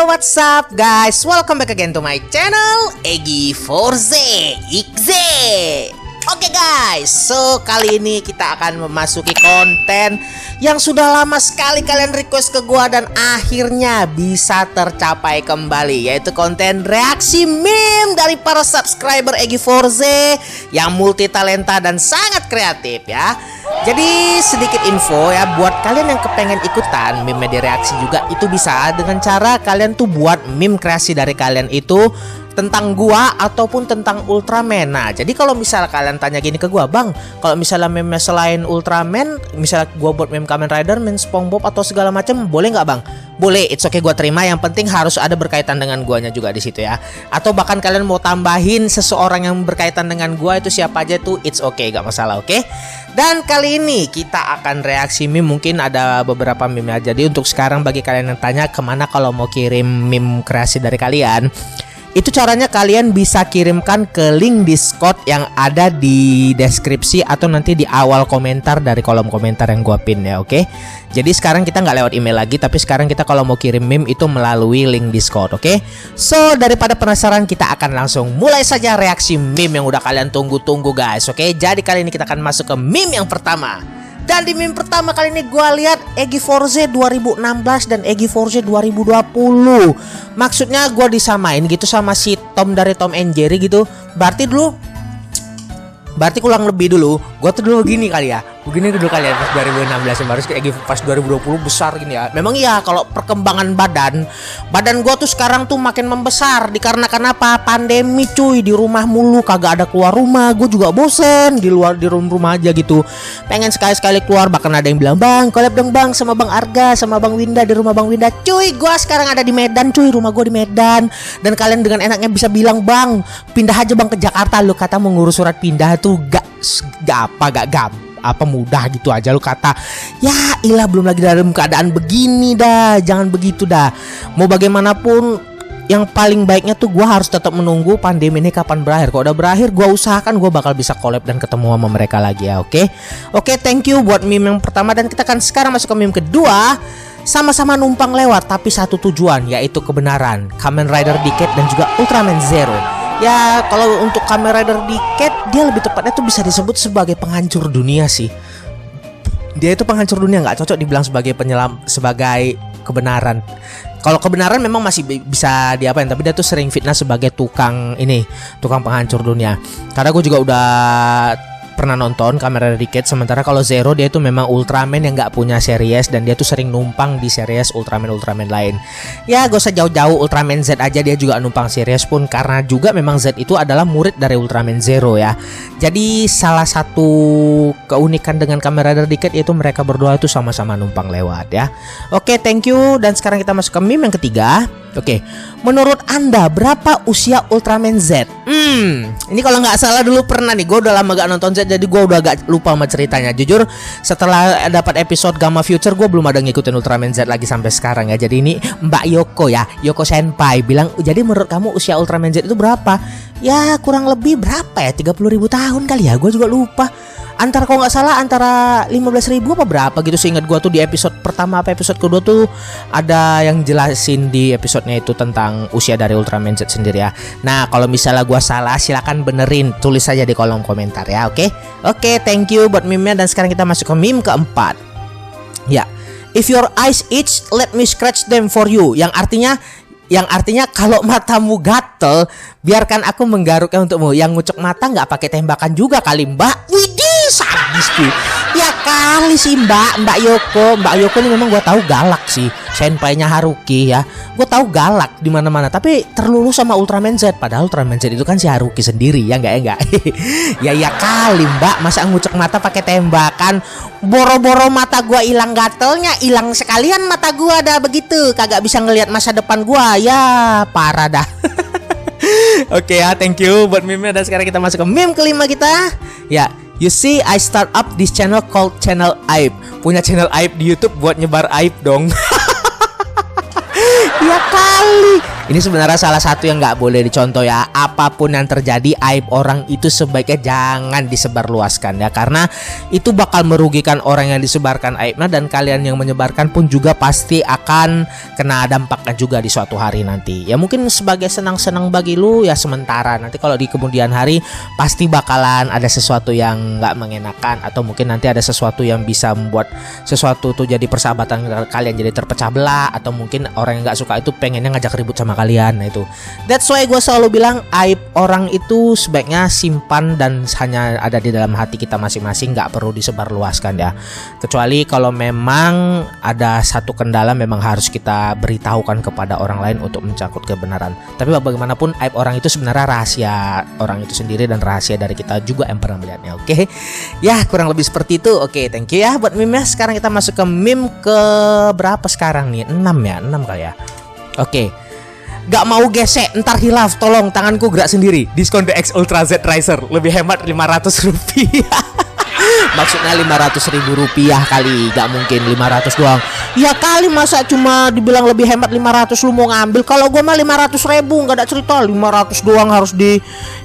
what's up guys? Welcome back again to my channel Egi Forze XZ. Oke guys, so kali ini kita akan memasuki konten yang sudah lama sekali kalian request ke gua dan akhirnya bisa tercapai kembali, yaitu konten reaksi meme dari para subscriber Egi Forze yang multi talenta dan sangat kreatif ya. Jadi sedikit info ya, buat kalian yang kepengen ikutan meme media reaksi juga, itu bisa dengan cara kalian tuh buat meme kreasi dari kalian itu tentang gua ataupun tentang Ultraman. Nah, jadi kalau misalnya kalian tanya gini ke gua, "Bang, kalau misalnya meme selain Ultraman, misalnya gua buat meme Kamen Rider, meme SpongeBob atau segala macam, boleh nggak, Bang?" Boleh, it's okay, gua terima. Yang penting harus ada berkaitan dengan guanya juga di situ ya. Atau bahkan kalian mau tambahin seseorang yang berkaitan dengan gua, itu siapa aja tuh, it's okay, gak masalah, oke? Dan kali ini kita akan reaksi meme, mungkin ada beberapa meme aja. Jadi untuk sekarang bagi kalian yang tanya kemana kalau mau kirim meme kreasi dari kalian, itu caranya kalian bisa kirimkan ke link Discord yang ada di deskripsi atau nanti di awal komentar dari kolom komentar yang gua pin ya, oke? Jadi sekarang kita nggak lewat email lagi, tapi sekarang kita kalau mau kirim meme itu melalui link Discord, oke? So daripada penasaran, kita akan langsung mulai saja reaksi meme yang udah kalian tunggu-tunggu guys, oke? Jadi kali ini kita akan masuk ke meme yang pertama. Dan di meme pertama kali ini gue lihat Egi Forze 2016 dan Egi Forze 2020. Maksudnya gue disamain gitu sama si Tom dari Tom and Jerry gitu. Berarti kurang lebih dulu gue tuh dulu gini kali ya. Begini dulu kali ya pas 2016 baru kayak pas 2020 besar gini ya. Memang iya, kalau perkembangan badan gue tuh sekarang tuh makin membesar dikarenakan apa? Pandemi cuy, di rumah mulu, kagak ada keluar rumah. Gue juga bosen di rumah aja gitu. Pengen sekali-sekali keluar, bahkan ada yang bilang, "Bang, collab dong Bang sama Bang Arga, sama Bang Winda di rumah Bang Winda." Cuy, gue sekarang ada di Medan cuy, rumah gue di Medan. Dan kalian dengan enaknya bisa bilang, "Bang, pindah aja Bang ke Jakarta." Lu kata mau ngurus surat pindah tuh gak mudah gitu aja lu kata. Ya ilah, belum lagi dalam keadaan begini dah. Jangan begitu dah. Mau bagaimanapun, yang paling baiknya tuh gue harus tetap menunggu pandemi ini kapan berakhir. Kalau udah berakhir, gue usahakan gue bakal bisa collab dan ketemu sama mereka lagi ya, oke? Oke, thank you buat meme yang pertama. Dan kita akan sekarang masuk ke meme kedua. Sama-sama numpang lewat tapi satu tujuan, yaitu kebenaran. Kamen Rider Decade dan juga Ultraman Zero. Ya kalau untuk Kamen Rider Decade, dia lebih tepatnya tuh bisa disebut sebagai penghancur dunia sih. Dia itu penghancur dunia, nggak cocok dibilang sebagai penyelam, sebagai kebenaran. Kalau kebenaran memang masih bisa diapain, tapi dia tuh sering fitnah sebagai tukang penghancur dunia. Karena gue juga udah pernah nonton Kamen Rider Decade. Sementara kalau Zero, dia itu memang Ultraman yang nggak punya series dan dia tuh sering numpang di series Ultraman lain. Ya gak usah jauh-jauh, Ultraman Z aja dia juga numpang series pun, karena juga memang Z itu adalah murid dari Ultraman Zero ya. Jadi salah satu keunikan dengan Kamen Rider Decade yaitu mereka berdua itu sama-sama numpang lewat ya. Oke, thank you. Dan sekarang kita masuk ke meme yang ketiga. Oke, menurut Anda berapa usia Ultraman Z? Ini kalau nggak salah dulu pernah nih, gue udah lama gak nonton Z, jadi gue udah agak lupa sama ceritanya. Jujur, setelah dapat episode Gamma Future, gue belum ada ngikutin Ultraman Z lagi sampai sekarang ya. Jadi ini Mbak Yoko ya, Yoko Senpai bilang, "Jadi menurut kamu usia Ultraman Z itu berapa?" Ya kurang lebih berapa ya, 30.000 tahun kali ya, gue juga lupa. Antara kalau nggak salah antara 15.000 apa berapa gitu, seingat gua tuh di episode pertama apa episode kedua tuh ada yang jelasin di episodenya itu tentang usia dari Ultraman Z sendiri ya. Nah kalau misalnya gua salah silakan benerin, tulis saja di kolom komentar ya, oke? Oke, thank you buat meme-nya. Dan sekarang kita masuk ke meme keempat. Ya, if your eyes itch, let me scratch them for you. Yang artinya kalau matamu gatel, biarkan aku menggaruknya untukmu. Yang ngucek mata nggak pakai tembakan juga kali Mbak. Widih, sadis tuh. Ya kali sih Mbak Yoko. Mbak Yoko ini memang gue tahu galak sih. Senpainya Haruki ya. Gue tahu galak di mana-mana. Tapi terlulu sama Ultraman Z. Padahal Ultraman Z itu kan si Haruki sendiri ya enggak. Ya kali Mbak. Masa ngucek mata pakai tembakan. Boro-boro mata gue hilang gatelnya, hilang sekalian mata gue dah begitu. Kagak bisa ngelihat masa depan gue. Ya parah dah. Oke ya, thank you buat meme. Dan sekarang kita masuk ke meme kelima kita. Ya, you see I start up this channel called Channel Aib. Punya channel Aib di YouTube buat nyebar aib dong. Ya kali. Ini sebenarnya salah satu yang nggak boleh dicontoh ya. Apapun yang terjadi, aib orang itu sebaiknya jangan disebarluaskan ya, karena itu bakal merugikan orang yang disebarkan aibnya, dan kalian yang menyebarkan pun juga pasti akan kena dampaknya juga di suatu hari nanti. Ya mungkin sebagai senang-senang bagi lu ya sementara, nanti kalau di kemudian hari pasti bakalan ada sesuatu yang nggak mengenakan, atau mungkin nanti ada sesuatu yang bisa membuat sesuatu tuh jadi persahabatan kalian jadi terpecah belah, atau mungkin orang yang nggak suka itu pengennya ngajak ribut sama kalian. Nah itu, that's why gue selalu bilang aib orang itu sebaiknya simpan dan hanya ada di dalam hati kita masing-masing, nggak perlu disebarluaskan ya. Kecuali kalau memang ada satu kendala memang harus kita beritahukan kepada orang lain untuk mencangkut kebenaran. Tapi bagaimanapun aib orang itu sebenarnya rahasia orang itu sendiri dan rahasia dari kita juga yang pernah melihatnya. Oke, ya kurang lebih seperti itu. Oke, thank you ya buat meme. Sekarang kita masuk ke meme ke berapa sekarang nih? 6 ya, 6 kali ya. Oke. Gak mau gesek, ntar hilaf, tolong tanganku gerak sendiri. Diskon DX Ultra Z Riser, lebih hemat 500 rupiah. Maksudnya 500.000 rupiah kali, gak mungkin 500 doang. Ya kali masa cuma dibilang lebih hemat 500 lu mau ngambil. Kalau gua mah 500.000 gak ada cerita, 500 doang harus di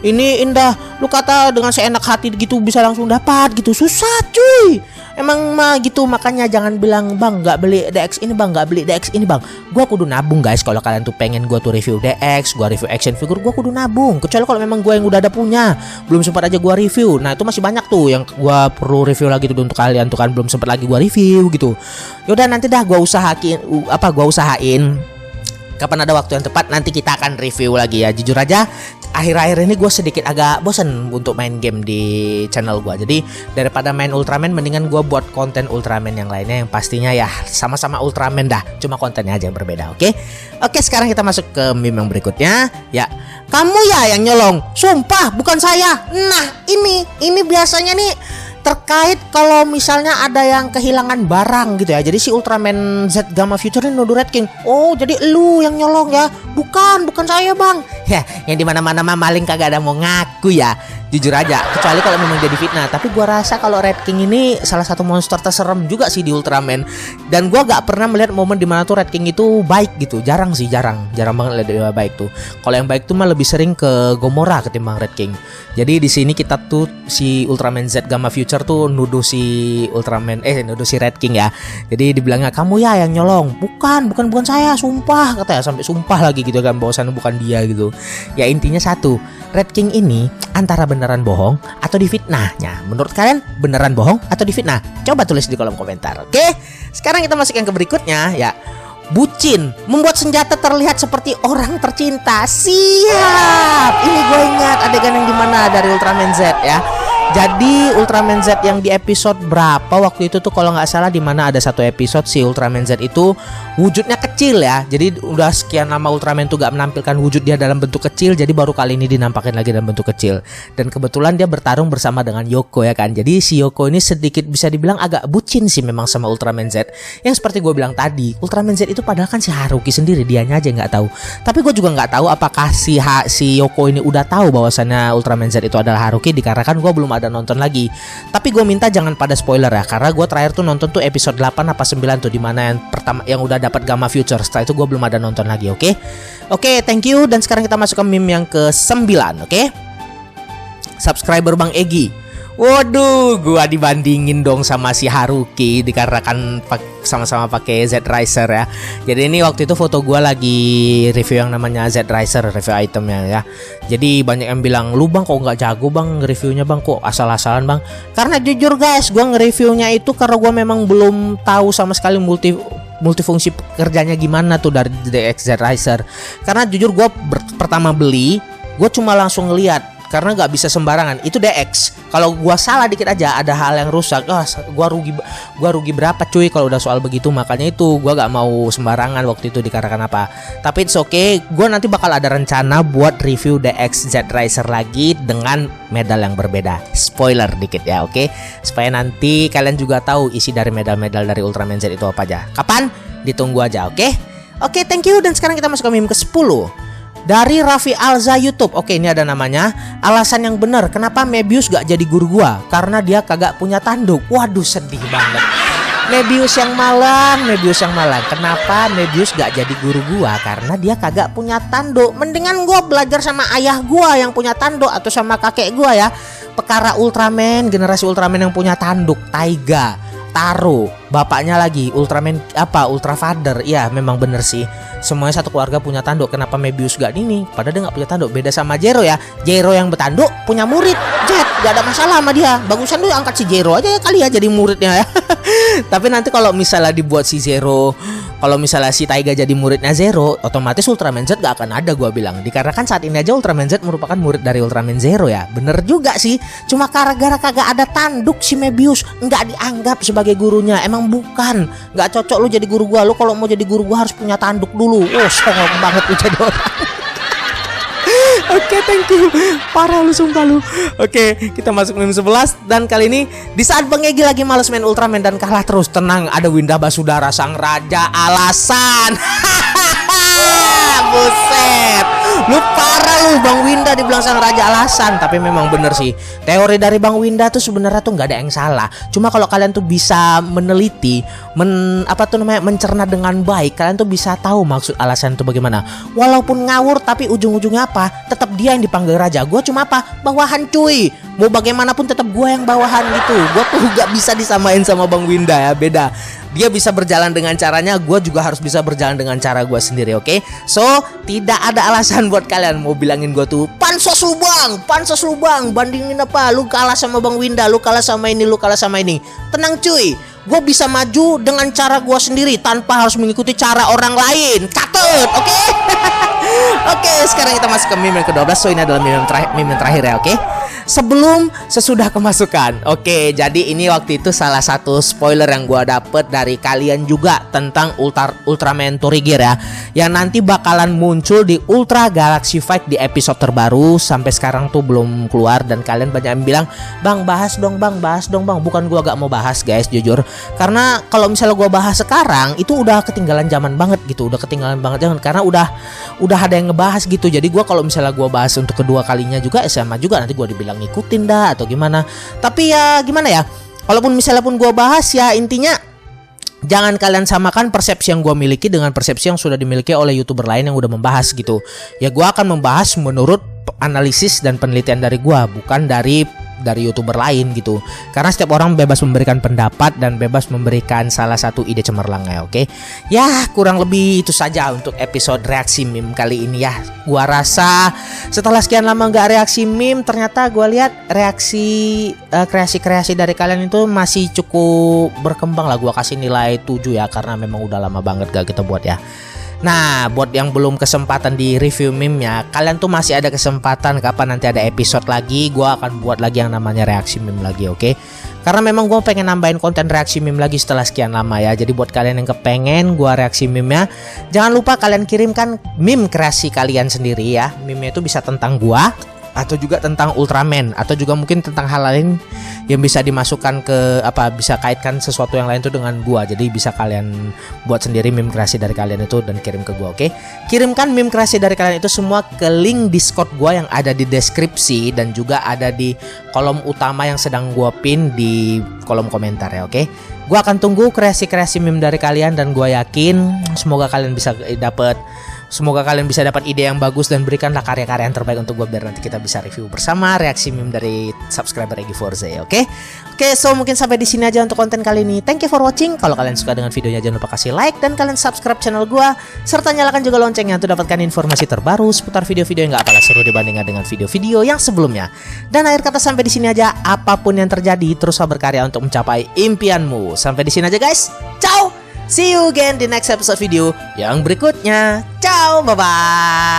ini indah. Lu kata dengan seenak hati gitu bisa langsung dapat gitu, susah cuy. Emang mah gitu, makanya jangan bilang bang nggak beli DX ini bang, nggak beli DX ini bang. Gua kudu nabung guys. Kalau kalian tuh pengen gua tuh review DX, gua review action figure, gua kudu nabung. Kecuali kalau memang gua yang udah ada punya, belum sempat aja gua review. Nah itu masih banyak tuh yang gua perlu review lagi tuh untuk kalian tuh kan, belum sempat lagi gua review gitu. Yaudah nanti dah gua usahain kapan ada waktu yang tepat nanti kita akan review lagi ya. Jujur aja akhir-akhir ini gue sedikit agak bosen untuk main game di channel gue. Jadi daripada main Ultraman mendingan gue buat konten Ultraman yang lainnya yang pastinya ya sama-sama Ultraman dah, cuma kontennya aja yang berbeda. Oke, sekarang kita masuk ke meme yang berikutnya ya. Kamu ya yang nyolong, sumpah bukan saya. Nah ini biasanya nih terkait kalau misalnya ada yang kehilangan barang gitu ya. Jadi si Ultraman Z Gamma Future ini nuduh Red King. Oh jadi lu yang nyolong ya? Bukan saya bang. Ya yang dimana-mana mah maling kagak ada mau ngaku ya. Jujur aja, kecuali kalau memang jadi fitnah. Tapi gua rasa kalau Red King ini salah satu monster terserem juga sih di Ultraman. Dan gua gak pernah melihat momen dimana tuh Red King itu baik gitu. Jarang banget lihat dia baik tuh. Kalau yang baik tuh mah lebih sering ke Gomora ketimbang Red King. Jadi di sini kita tuh si Ultraman Z Gamma Future tuh nuduh si Red King ya. Jadi dibilangnya kamu ya yang nyolong. Bukan saya, sumpah katanya, sampai sumpah lagi gitu kan, bahwasannya bukan dia gitu. Ya intinya satu, Red King ini antara beneran bohong atau difitnahnya. Menurut kalian beneran bohong atau difitnah? Coba tulis di kolom komentar. Oke, sekarang kita masuk yang ke berikutnya ya. Bucin membuat senjata terlihat seperti orang tercinta. Siap. Ini gue ingat adegan yang dimana dari Ultraman Z ya. Jadi Ultraman Z yang di episode berapa waktu itu tuh kalau nggak salah, dimana ada satu episode si Ultraman Z itu wujudnya kecil ya. Jadi udah sekian lama Ultraman tuh gak menampilkan wujud dia dalam bentuk kecil. Jadi baru kali ini dinampakin lagi dalam bentuk kecil. Dan kebetulan dia bertarung bersama dengan Yoko ya kan. Jadi si Yoko ini sedikit bisa dibilang agak bucin sih memang sama Ultraman Z. Yang seperti gue bilang tadi, Ultraman Z itu padahal kan si Haruki sendiri, dianya aja nggak tahu. Tapi gue juga nggak tahu apakah si Yoko ini udah tahu bahwasannya Ultraman Z itu adalah Haruki, dikarenakan gue belum ada nonton lagi. Tapi gue minta jangan pada spoiler ya, karena gue terakhir tuh nonton tuh episode 8 apa 9 tuh, dimana yang pertama yang udah dapat Gamma Future. Setelah itu gue belum ada nonton lagi. Oke, thank you. Dan sekarang kita masuk ke meme yang ke-9. Oke, subscriber Bang Egi. Waduh, gua dibandingin dong sama si Haruki dikarenakan sama-sama pakai Z Riser ya. Jadi ini waktu itu foto gua lagi review yang namanya Z Riser, review itemnya ya. Jadi banyak yang bilang, lu bang kok nggak jago bang reviewnya bang, kok asal-asalan bang. Karena jujur guys, gua nge-reviewnya itu karena gua memang belum tahu sama sekali multifungsi kerjanya gimana tuh dari DX Z Riser. Karena jujur gue pertama beli, gue cuma langsung ngeliat karena nggak bisa sembarangan. Itu DX. Kalau gue salah dikit aja, ada hal yang rusak, gue rugi berapa cuy kalau udah soal begitu. Makanya itu gue nggak mau sembarangan waktu itu dikarenakan apa. Tapi it's okay, gue nanti bakal ada rencana buat review DX Z Riser lagi dengan medal yang berbeda. Spoiler dikit ya, oke? Supaya nanti kalian juga tahu isi dari medal-medal dari Ultraman Z itu apa aja. Kapan? Ditunggu aja, oke? Oke, thank you. Dan sekarang kita masuk ke meme ke-10 dari Raffi Alza YouTube. Oke, ini ada namanya. Alasan yang benar kenapa Mebius gak jadi guru gua, karena dia kagak punya tanduk. Waduh, sedih banget. Mebius yang malang, Mebius yang malang. Kenapa Mebius gak jadi guru gua? Karena dia kagak punya tanduk. Mendingan gua belajar sama ayah gua yang punya tanduk, atau sama kakek gua ya, Pekara Ultraman, generasi Ultraman yang punya tanduk, Taiga, Taro, bapaknya lagi Ultraman apa, Ultra Father. Ya memang bener sih, semuanya satu keluarga punya tanduk. Kenapa Mebius gak ini? Padahal dia gak punya tanduk. Beda sama Zero ya, Zero yang bertanduk punya murid. Jet, gak ada masalah sama dia. Bagusan tuh angkat si Zero aja ya kali ya jadi muridnya ya. Tapi nanti kalau misalnya dibuat si Zero, kalau misalnya si Taiga jadi muridnya Zero, otomatis Ultraman Z gak akan ada, gua bilang. Dikarenakan saat ini aja Ultraman Z merupakan murid dari Ultraman Zero ya. Bener juga sih. Cuma gara-gara kagak ada tanduk si Mebius nggak dianggap sebagai gurunya. Emang bukan, nggak cocok lu jadi guru gua. Lu kalau mau jadi guru gua harus punya tanduk dulu. Oh, songong banget lu jadi orang. Oke, thank you. Parah lu, sumpah lu. Oke, kita masuk meme 11. Dan kali ini di saat Bang Egi lagi males main Ultraman dan kalah terus, tenang, ada Winda Basudara sang raja alasan. Buset, lu parah lu, Bang Winda dibilang sang raja alasan. Tapi memang bener sih, teori dari Bang Winda tuh sebenarnya tuh nggak ada yang salah. Cuma kalau kalian tuh bisa meneliti, mencerna dengan baik, kalian tuh bisa tahu maksud alasan itu bagaimana. Walaupun ngawur, tapi ujung-ujungnya apa? Tetap dia yang dipanggil raja. Gue cuma apa? Bawahan cuy. Mau bagaimanapun tetap gue yang bawahan gitu. Gue tuh gak bisa disamain sama Bang Winda ya, beda. Dia bisa berjalan dengan caranya, gue juga harus bisa berjalan dengan cara gue sendiri, oke? So, tidak ada alasan buat kalian mau bilangin gue tuh pansos lu bang, bandingin apa? Lu kalah sama Bang Winda, lu kalah sama ini, lu kalah sama ini. Tenang cuy, gue bisa maju dengan cara gue sendiri tanpa harus mengikuti cara orang lain. Catet, oke? Oke, sekarang kita masuk ke meme yang ke-12. So, ini adalah meme yang terakhir ya, oke? Sebelum sesudah kemasukan. Oke, jadi ini waktu itu salah satu spoiler yang gua dapet dari kalian juga tentang Ultraman Tourigear ya, yang nanti bakalan muncul di Ultra Galaxy Fight di episode terbaru. Sampai sekarang tuh belum keluar dan kalian banyak yang bilang, "Bang, bahas dong bang." Bukan gua gak mau bahas guys, jujur. Karena kalau misalnya gua bahas sekarang itu udah ketinggalan zaman banget gitu, karena udah ada yang ngebahas gitu. Jadi gua kalau misalnya gua bahas untuk kedua kalinya juga sama juga nanti gua dibilang ngikutin dah atau gimana. Tapi ya gimana ya, walaupun misalnya pun gue bahas ya, intinya jangan kalian samakan persepsi yang gue miliki dengan persepsi yang sudah dimiliki oleh YouTuber lain yang udah membahas gitu. Ya gue akan membahas menurut analisis dan penelitian dari gue, bukan dari YouTuber lain gitu. Karena setiap orang bebas memberikan pendapat dan bebas memberikan salah satu ide cemerlangnya, oke? Ya kurang lebih itu saja untuk episode reaksi meme kali ini ya. Gua rasa setelah sekian lama nggak reaksi meme, ternyata gua lihat reaksi kreasi-kreasi dari kalian itu masih cukup berkembang lah. Gua kasih nilai 7 ya, karena memang udah lama banget gak kita buat ya. Nah, buat yang belum kesempatan di review meme-nya, kalian tuh masih ada kesempatan. Kapan nanti ada episode lagi, gue akan buat lagi yang namanya reaksi meme lagi, oke? Karena memang gue pengen nambahin konten reaksi meme lagi setelah sekian lama ya. Jadi buat kalian yang kepengen gue reaksi meme-nya, jangan lupa kalian kirimkan meme kreasi kalian sendiri ya. Meme-nya itu bisa tentang gue, atau juga tentang Ultraman, atau juga mungkin tentang hal lain yang bisa dimasukkan ke bisa kaitkan sesuatu yang lain itu dengan gua. Jadi bisa kalian buat sendiri meme kreasi dari kalian itu dan kirim ke gua, oke? Kirimkan meme kreasi dari kalian itu semua ke link Discord gua yang ada di deskripsi dan juga ada di kolom utama yang sedang gua pin di kolom komentar ya, oke? Gua akan tunggu kreasi-kreasi meme dari kalian dan gua yakin semoga kalian bisa dapat ide yang bagus dan berikanlah karya-karya yang terbaik untuk gue biar nanti kita bisa review bersama reaksi meme dari subscriber Egi Forze, oke? Oke, so mungkin sampai di sini aja untuk konten kali ini. Thank you for watching. Kalau kalian suka dengan videonya jangan lupa kasih like dan kalian subscribe channel gue serta nyalakan juga loncengnya untuk dapatkan informasi terbaru seputar video-video yang gak kalah seru dibandingkan dengan video-video yang sebelumnya. Dan akhir kata sampai di sini aja. Apapun yang terjadi, teruslah berkarya untuk mencapai impianmu. Sampai di sini aja guys. Ciao. See you again di next episode video yang berikutnya. Ciao, bye-bye.